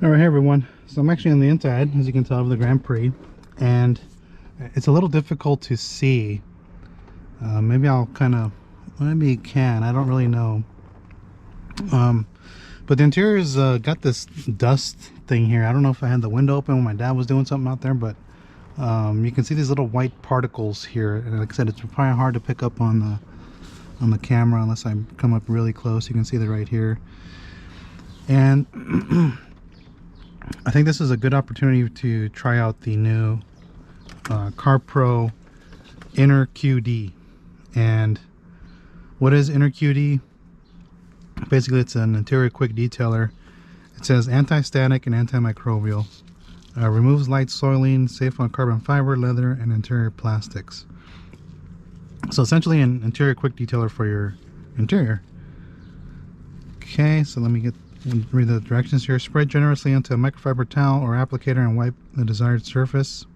Alright, hey everyone. So I'm actually on the inside, as you can tell, of the Grand Prix, and it's a little difficult to see. Maybe I'll maybe you can, I don't really know. But the interior's got this dust thing here. I don't know if I had the window open when my dad was doing something out there, but you can see these little white particles here. And like I said, it's probably hard to pick up on the camera unless I come up really close. You can see that right here. And I think this is a good opportunity to try out the new CarPro InnerQD. And what is InnerQD? Basically, it's an interior quick detailer. It says anti-static and anti-microbial. Removes light soiling, safe on carbon fiber, leather, and interior plastics. So essentially an interior quick detailer for your interior. Okay, so let me read the directions here. Spread generously onto a microfiber towel or applicator and wipe the desired surface.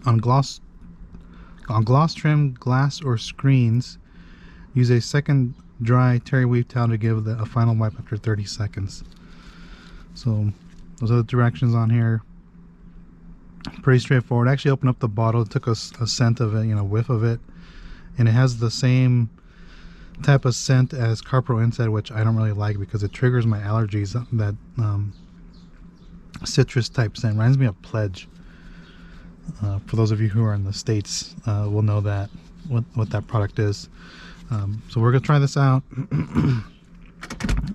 On gloss trim, glass, or screens, use a second dry terry weave towel to give a final wipe after 30 seconds. So those are the directions on here. Pretty straightforward. I actually opened up the bottle, it took a scent of it, whiff of it, and it has the same type of scent as CarPro Inside, which I don't really like because it triggers my allergies. That citrus type scent reminds me of Pledge. For those of you who are in the States, will know that what that product is. So we're gonna try this out.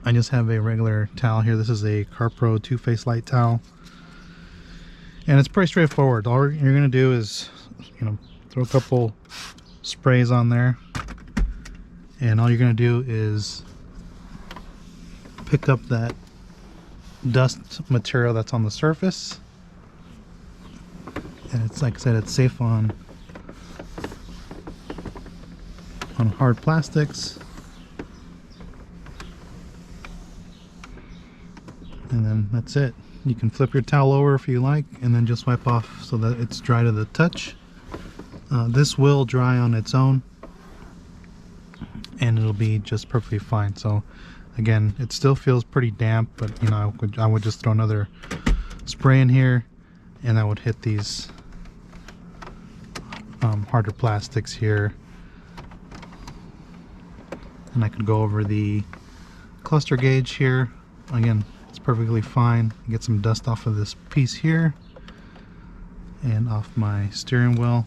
I just have a regular towel here. This is a CarPro two-face light towel, and it's pretty straightforward. All you're gonna do is throw a couple sprays on there, and all you're gonna do is pick up that dust material that's on the surface. And it's, like I said, it's safe on hard plastics. And then that's it. You can flip your towel over if you like, and then just wipe off so that it's dry to the touch. This will dry on its own, and it'll be just perfectly fine. So again, it still feels pretty damp, but I would just throw another spray in here, and I would hit these harder plastics here, and I could go over the cluster gauge here. Again, it's perfectly fine. Get some dust off of this piece here and off my steering wheel.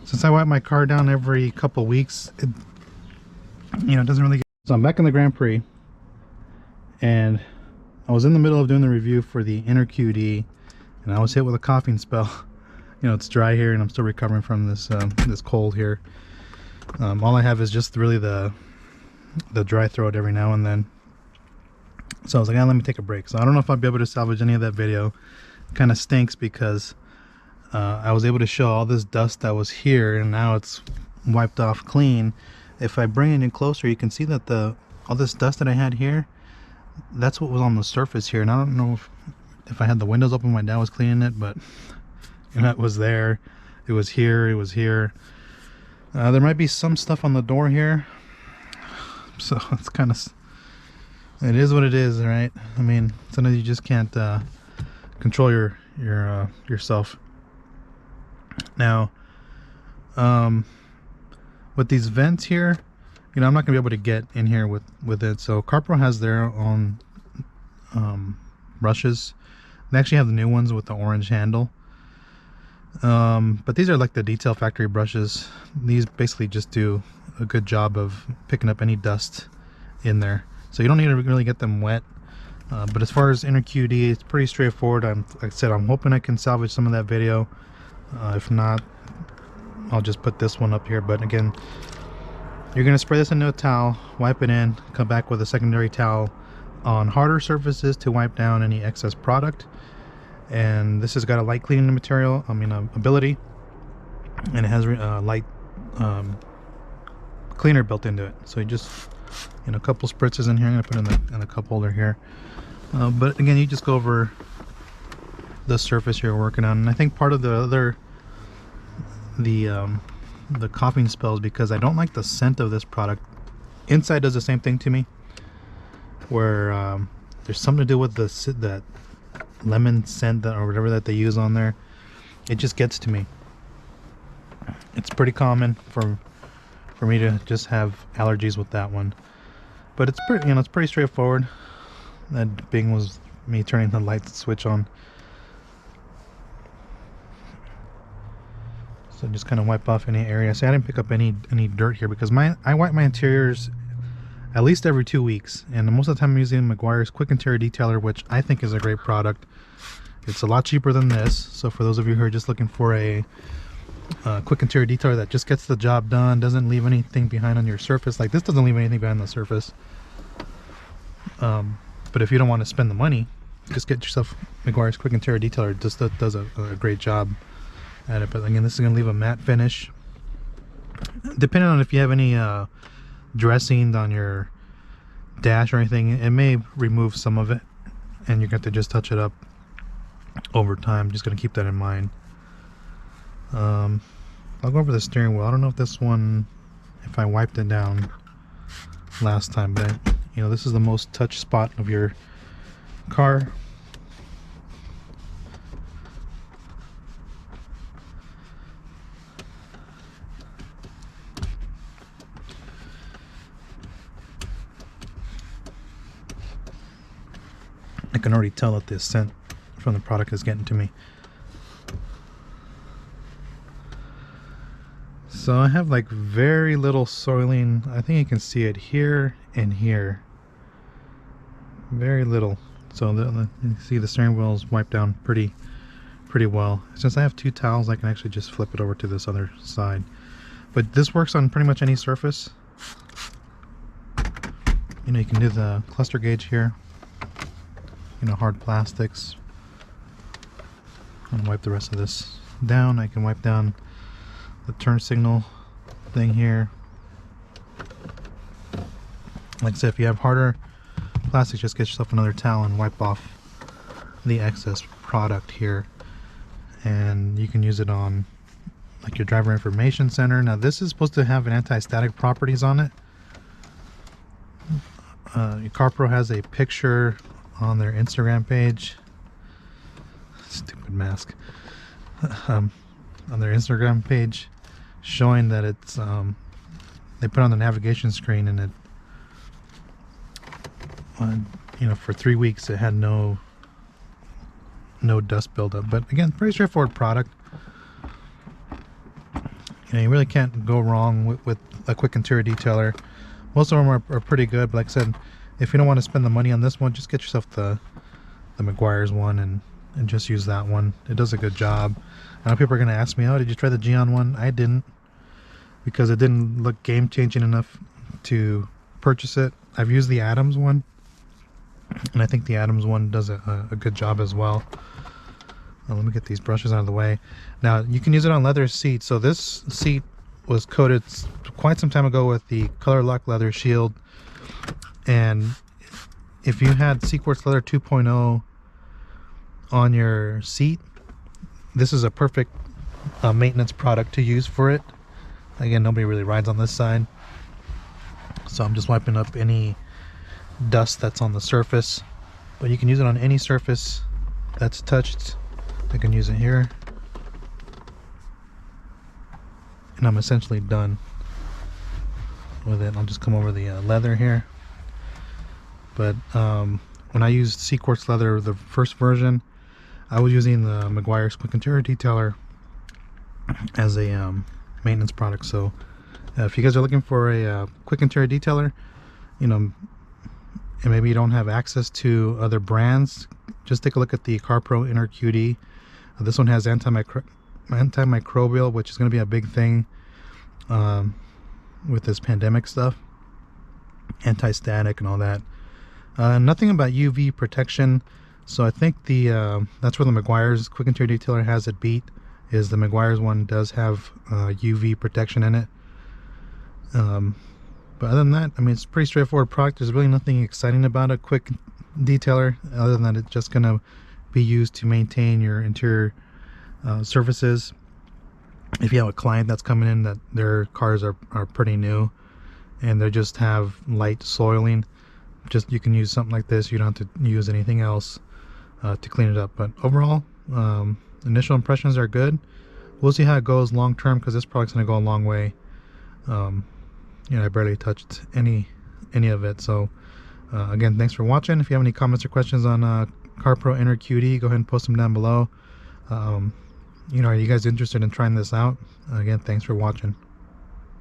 Since I wipe my car down every couple weeks, it doesn't really get... So I'm back in the Grand Prix, and I was in the middle of doing the review for the InnerQD, and I was hit with a coughing spell. It's dry here, and I'm still recovering from this this cold here. All I have is just really the dry throat every now and then. So I was like, let me take a break. So I don't know if I'll be able to salvage any of that video. It kind of stinks because I was able to show all this dust that was here, and now it's wiped off clean. If I bring it in closer, you can see that all this dust that I had here, that's what was on the surface here. And I don't know if I had the windows open, my dad was cleaning it, but it was there, it was here, it was here. There might be some stuff on the door here, so it's kind of, it is what it is, right? I mean, sometimes you just can't control yourself. Now, with these vents here, I'm not gonna be able to get in here with it. So CarPro has their own brushes. They actually have the new ones with the orange handle. But these are like the Detail Factory brushes. These basically just do a good job of picking up any dust in there, so you don't need to really get them wet. But as far as InnerQD, it's pretty straightforward. Like I said, I'm hoping I can salvage some of that video. If not, I'll just put this one up here. But again, you're going to spray this into a towel, wipe it in, come back with a secondary towel on harder surfaces to wipe down any excess product. And this has got a light cleaning material, ability, and it has light cleaner built into it. So you just, a couple spritzes in here. I'm gonna put in the cup holder here. But again, you just go over the surface you're working on. And I think part of the coughing spells because I don't like the scent of this product. Inside does the same thing to me. where there's something to do with that lemon scent or whatever that they use on there. It just gets to me. It's pretty common for me to just have allergies with that one, but it's pretty, it's pretty straightforward. That being was me turning the light switch on. So just kind of wipe off any area. See, I didn't pick up any dirt here because I wipe my interiors at least every 2 weeks, and most of the time I'm using Meguiar's Quick Interior Detailer, which I think is a great product. It's a lot cheaper than this, so for those of you who are just looking for a quick interior detailer that just gets the job done, doesn't leave anything behind on your surface, like this doesn't leave anything behind on the surface. But if you don't want to spend the money, just get yourself Meguiar's Quick Interior Detailer. It just does a great job at it. But again, this is going to leave a matte finish. Depending on if you have any dressing on your dash or anything, it may remove some of it, and you're going to just touch it up over time. Just going to keep that in mind. I'll go over the steering wheel. I don't know if this one, if I wiped it down last time, but this is the most touched spot of your car. I can already tell that the scent from the product is getting to me. So I have like very little soiling. I think you can see it here and here. Very little. So you can see the steering wheel is wiped down pretty well. Since I have two towels, I can actually just flip it over to this other side. But this works on pretty much any surface. You can do the cluster gauge here. Hard plastics. I'm gonna wipe the rest of this down. I can wipe down the turn signal thing here. Like I said, if you have harder plastic, just get yourself another towel and wipe off the excess product here, and you can use it on like your driver information center. Now this is supposed to have an anti-static properties on it. CarPro has a picture on their Instagram page. Stupid mask. On their Instagram page, showing that it's they put on the navigation screen, and it for 3 weeks it had no dust buildup. But again, pretty straightforward product. You really can't go wrong with a quick interior detailer. Most of them are pretty good, but like I said, if you don't want to spend the money on this one, just get yourself the Meguiar's one and just use that one. It does a good job. I know people are going to ask me, oh, did you try the Geon one? I didn't, because it didn't look game-changing enough to purchase it. I've used the Adams one, and I think the Adams one does a good job as well. Let me get these brushes out of the way. Now, you can use it on leather seats. So this seat was coated quite some time ago with the Color Lock Leather Shield. And if you had Cquartz Leather 2.0 on your seat, this is a perfect maintenance product to use for it. Again, nobody really rides on this side, so I'm just wiping up any dust that's on the surface. But you can use it on any surface that's touched. I can use it here, and I'm essentially done with it. I'll just come over the leather here. But when I used Cquartz Leather, the first version, I was using the Meguiar's Quick Interior Detailer as a maintenance product. So if you guys are looking for a quick interior detailer, and maybe you don't have access to other brands, just take a look at the CarPro InnerQD. This one has anti-microbial, which is going to be a big thing with this pandemic stuff. Anti-static and all that. Nothing about UV protection. So I think that's where the Meguiar's Quick Interior Detailer has it beat, is the Meguiar's one does have UV protection in it. But other than that, I mean, it's a pretty straightforward product. There's really nothing exciting about a quick detailer, other than that it's just going to be used to maintain your interior surfaces. If you have a client that's coming in that their cars are pretty new and they just have light soiling, just you can use something like this. You don't have to use anything else to clean it up. But overall, initial impressions are good. We'll see how it goes long term, because this product's going to go a long way. You know, I barely touched any of it. So again, thanks for watching. If you have any comments or questions on CarPro InnerQD, go ahead and post them down below. You know, are you guys interested in trying this out? Again, thanks for watching.